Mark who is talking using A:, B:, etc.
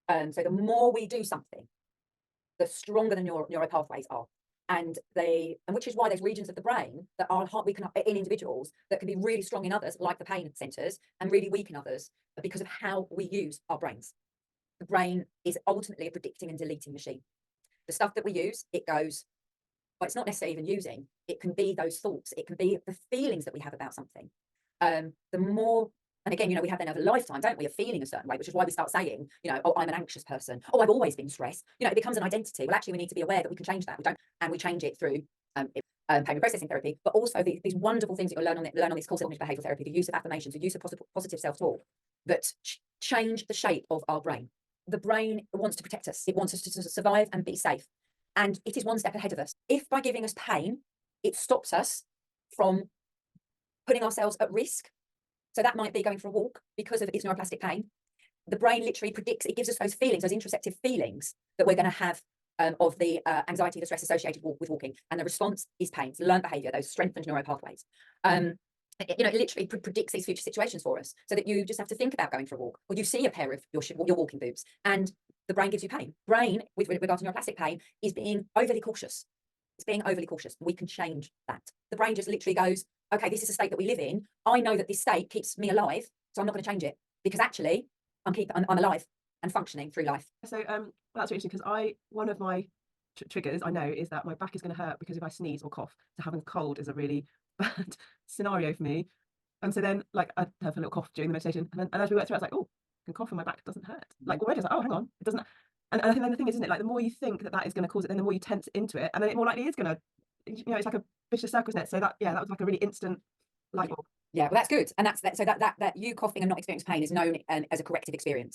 A: So the more we do something, the stronger the neural pathways are. And which is why there's regions of the brain that are weak in individuals that can be really strong in others, like the pain centers, and really weak in others, because of how we use our brains. The brain is ultimately a predicting and deleting machine. The stuff that we use, it goes, well, it's not necessarily even using. It can be those thoughts. It can be the feelings that we have about something. The more, and again, we have then over a lifetime, don't we, of feeling a certain way, which is why we start saying, oh, I'm an anxious person. Oh, I've always been stressed. It becomes an identity. Well, actually, we need to be aware that we can change that. We don't, and we change it through pain processing therapy, but also these wonderful things that you'll learn on this course of behavioural therapy, the use of affirmations, the use of positive self-talk, that change the shape of our brain. The brain wants to protect us. It wants us to survive and be safe. And it is one step ahead of us. If by giving us pain, it stops us from putting ourselves at risk, so that might be going for a walk because of its neuroplastic pain, the brain literally predicts, it gives us those feelings, those interoceptive feelings that we're going to have of the anxiety, the stress associated with walking. And the response is pain. It's learned behavior, those strengthened neural pathways. It literally predicts these future situations for us, so that you just have to think about going for a walk, or you see a pair of your walking boots, and the brain gives you pain. Brain, with regard to neuroplastic pain, is being overly cautious. It's being overly cautious. We can change that. The brain just literally goes, okay, this is a state that we live in. I know that this state keeps me alive, so I'm not going to change it, because actually I'm alive and functioning through life.
B: So that's really interesting, because one of my triggers I know is that my back is going to hurt because if I sneeze or cough. So having a cold is a really bad scenario for me. And so then, like, I have a little cough during the meditation, and as we worked through, I was like, oh, I can cough and my back doesn't hurt. Like already, I was like, oh, hang on, it doesn't. And I think then the thing is, isn't it? Like the more you think that is going to cause it, then the more you tense into it, and then it more likely is going to, it's like a vicious circle, isn't it? So that was like a really instant light bulb.
A: Yeah, well, that's good, and so that you coughing and not experiencing pain is known as a corrective experience.